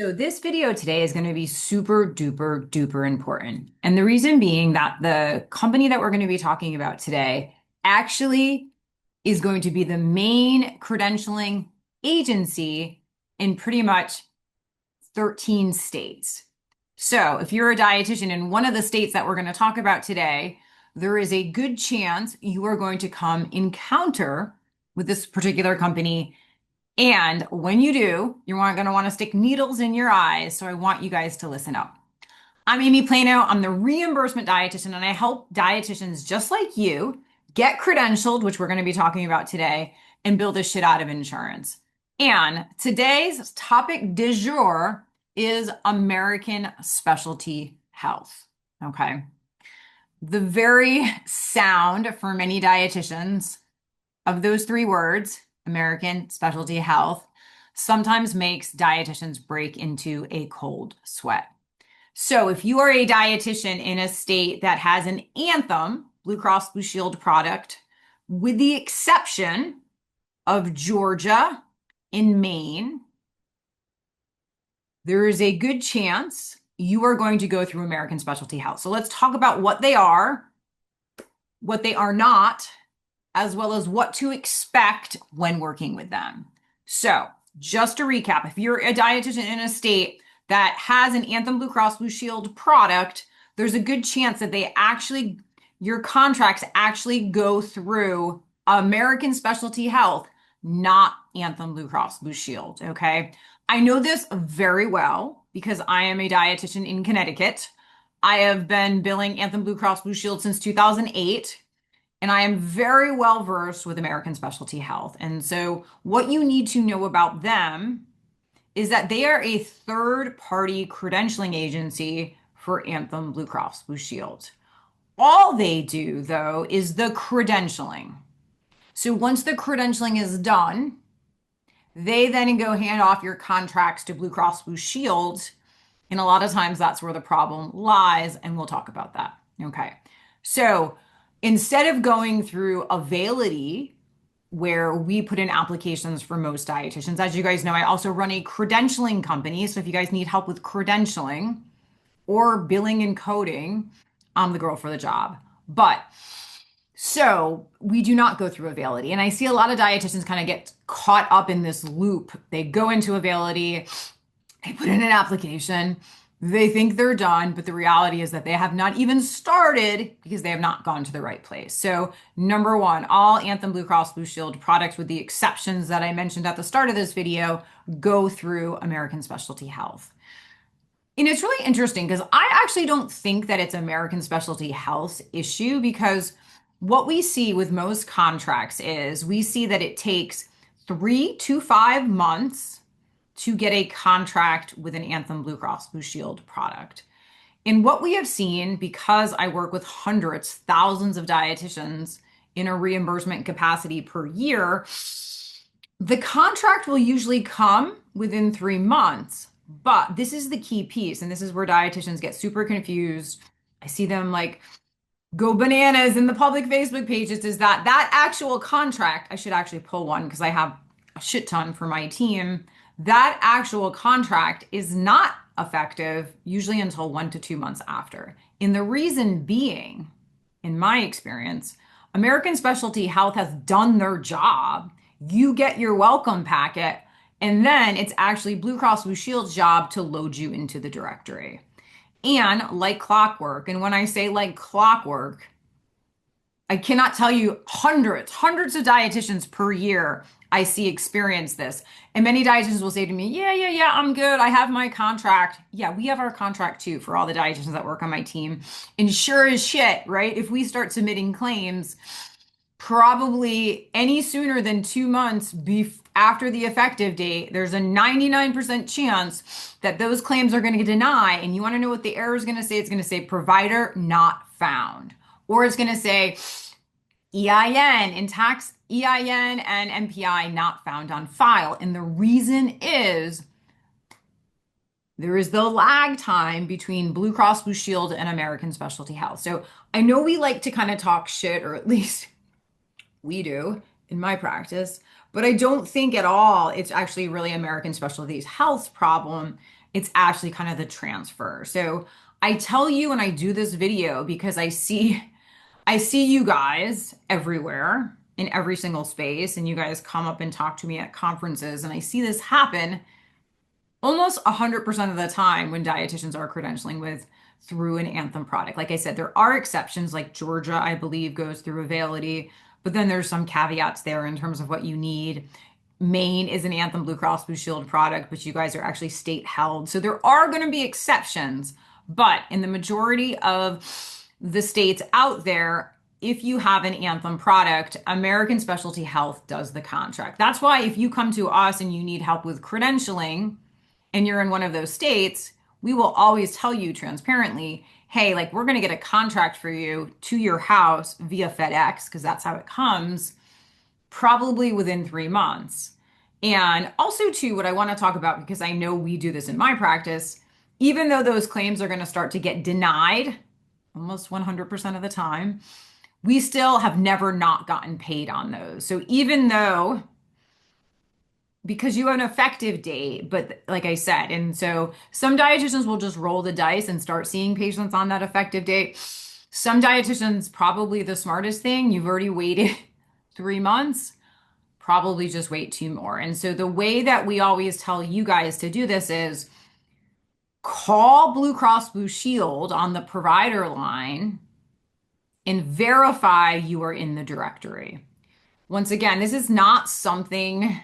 So this video today is going to be super duper duper important. And the reason being that the company that we're going to be talking about today actually is going to be the main credentialing agency in pretty much 13 states. So if you're a dietitian in one of the states that we're going to talk about today, there is a good chance you are going to come encounter with this particular company, and when you do, you're going to want to stick needles in your eyes. So I want you guys to listen up. I'm Amy Plano. I'm the reimbursement dietitian, and I help dietitians just like you get credentialed, which we're going to be talking about today, and build a shit out of insurance. And today's topic du jour is American specialty health. Okay. The very sound for many dietitians of those three words, American specialty health, sometimes makes dietitians break into a cold sweat. So if you are a dietitian in a state that has an Anthem Blue Cross Blue Shield product, with the exception of Georgia and Maine, there is a good chance you are going to go through American specialty health. So let's talk about what they are not, as well as what to expect when working with them. So just to recap, if you're a dietitian in a state that has an Anthem Blue Cross Blue Shield product, there's a good chance that your contracts actually go through American Specialty Health, not Anthem Blue Cross Blue Shield, okay? I know this very well because I am a dietitian in Connecticut. I have been billing Anthem Blue Cross Blue Shield since 2008. And I am very well versed with American Specialty Health. And so what you need to know about them is that they are a third-party credentialing agency for Anthem Blue Cross Blue Shield. All they do, though, is the credentialing. So once the credentialing is done, they then go hand off your contracts to Blue Cross Blue Shield. And a lot of times that's where the problem lies, and we'll talk about that. Okay. So instead of going through Availity, where we put in applications for most dietitians, as you guys know, I also run a credentialing company. So if you guys need help with credentialing or billing and coding, I'm the girl for the job. So we do not go through Availity. And I see a lot of dietitians kind of get caught up in this loop. They go into Availity, they put in an application, they think they're done, but the reality is that they have not even started because they have not gone to the right place. So number one, all Anthem Blue Cross Blue Shield products, with the exceptions that I mentioned at the start of this video, go through American Specialty Health. And it's really interesting because I actually don't think that it's American Specialty Health's issue, because what we see with most contracts is we see that it takes 3 to 5 months to get a contract with an Anthem Blue Cross Blue Shield product. And what we have seen, because I work with hundreds, thousands of dietitians in a reimbursement capacity per year, the contract will usually come within 3 months. But this is the key piece, and this is where dietitians get super confused. I see them like go bananas in the public Facebook pages, is that actual contract, I should actually pull one because I have a shit ton for my team. That actual contract is not effective usually until 1 to 2 months after. And the reason being, in my experience, American Specialty Health has done their job. You get your welcome packet, and then it's actually Blue Cross Blue Shield's job to load you into the directory. And like clockwork, and when I say like clockwork, I cannot tell you hundreds of dietitians per year I see experience this. And many dietitians will say to me, yeah, I'm good. I have my contract. Yeah, we have our contract too for all the dietitians that work on my team. And sure as shit, right? If we start submitting claims, probably any sooner than 2 months after the effective date, there's a 99% chance that those claims are going to get denied. And you want to know what the error is going to say? It's going to say provider not found, or it's going to say EIN and tax EIN and MPI not found on file. And the reason is there is the lag time between Blue Cross Blue Shield and American Specialty Health. So I know we like to kind of talk shit, or at least we do in my practice, but I don't think at all it's actually really American Specialty Health's problem. It's actually kind of the transfer. So I tell you, and I do this video because I see you guys everywhere in every single space, and you guys come up and talk to me at conferences, and I see this happen almost 100% of the time when dietitians are credentialing with through an Anthem product. Like I said, there are exceptions, like Georgia, I believe, goes through Availity, but then there's some caveats there in terms of what you need. Maine is an Anthem Blue Cross Blue Shield product, but you guys are actually state held. So there are going to be exceptions, but in the majority of the states out there, if you have an Anthem product, American Specialty Health does the contract. That's why if you come to us and you need help with credentialing and you're in one of those states, we will always tell you transparently, hey, like we're going to get a contract for you to your house via FedEx, because that's how it comes, probably within 3 months. And also, too, what I want to talk about, because I know we do this in my practice, even though those claims are going to start to get denied almost 100% of the time, we still have never not gotten paid on those. So even though, because you have an effective date, but like I said, and so some dietitians will just roll the dice and start seeing patients on that effective date. Some dietitians, probably the smartest thing, you've already waited 3 months, probably just wait 2 more. And so the way that we always tell you guys to do this is call Blue Cross Blue Shield on the provider line and verify you are in the directory. Once again, this is not something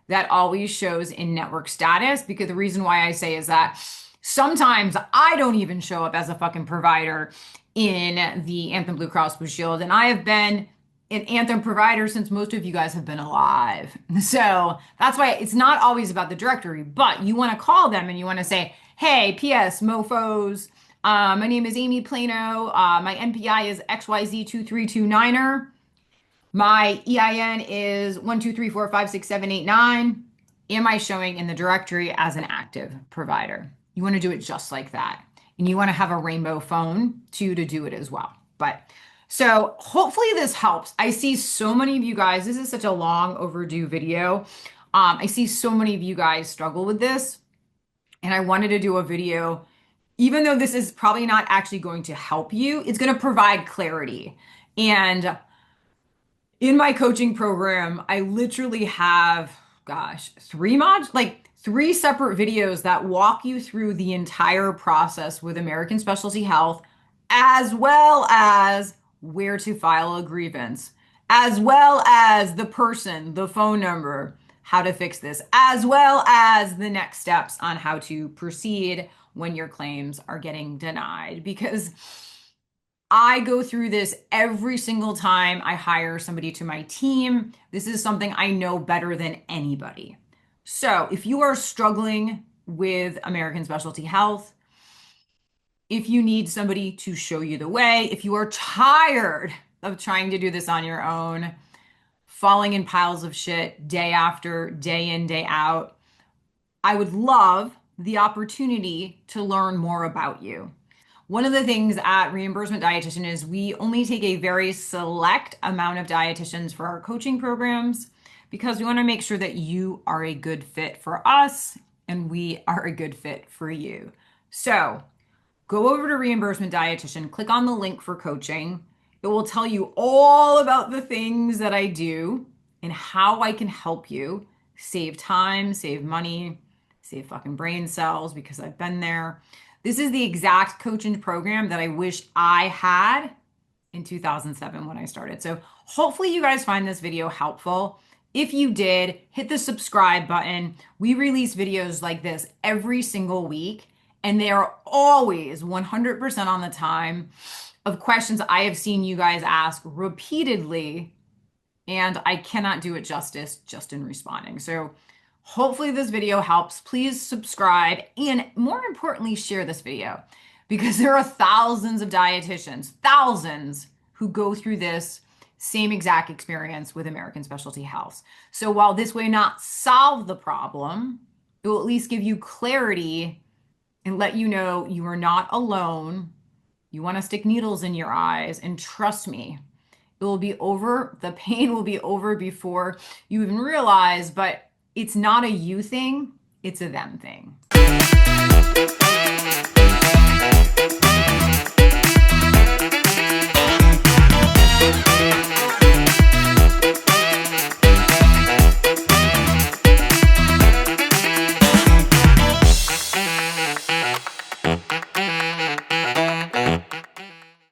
that always shows in network status, because the reason why I say is that sometimes I don't even show up as a fucking provider in the Anthem Blue Cross Blue Shield. And I have been an Anthem provider since most of you guys have been alive. So that's why it's not always about the directory, but you want to call them and you want to say, hey, PS, mofos, my name is Amy Plano. My NPI is XYZ2329er. My EIN is 123456789. Am I showing in the directory as an active provider? You want to do it just like that. And you want to have a rainbow phone too to do it as well. But so hopefully this helps. I see so many of you guys, this is such a long overdue video. I see so many of you guys struggle with this. And I wanted to do a video, even though this is probably not actually going to help you, it's going to provide clarity. And in my coaching program, I literally have, gosh, three separate videos that walk you through the entire process with American Specialty Health, as well as where to file a grievance, as well as the person, the phone number, how to fix this, as well as the next steps on how to proceed when your claims are getting denied. Because I go through this every single time I hire somebody to my team. This is something I know better than anybody. So if you are struggling with American Specialty Health, if you need somebody to show you the way, if you are tired of trying to do this on your own, falling in piles of shit day after day in, day out, I would love the opportunity to learn more about you. One of the things at Reimbursement Dietitian is we only take a very select amount of dietitians for our coaching programs, because we want to make sure that you are a good fit for us and we are a good fit for you. So go over to Reimbursement Dietitian, click on the link for coaching. It will tell you all about the things that I do and how I can help you save time, save money, save fucking brain cells, because I've been there. This is the exact coaching program that I wish I had in 2007 when I started. So hopefully you guys find this video helpful. If you did, hit the subscribe button. We release videos like this every single week, and they are always 100% on the time of questions I have seen you guys ask repeatedly, and I cannot do it justice just in responding. So hopefully this video helps. Please subscribe, and more importantly, share this video, because there are thousands of dietitians, thousands, who go through this same exact experience with American Specialty Health. So while this may not solve the problem, it will at least give you clarity and let you know you are not alone. You want to stick needles in your eyes, and trust me, it will be over. The pain will be over before you even realize, but it's not a you thing, it's a them thing.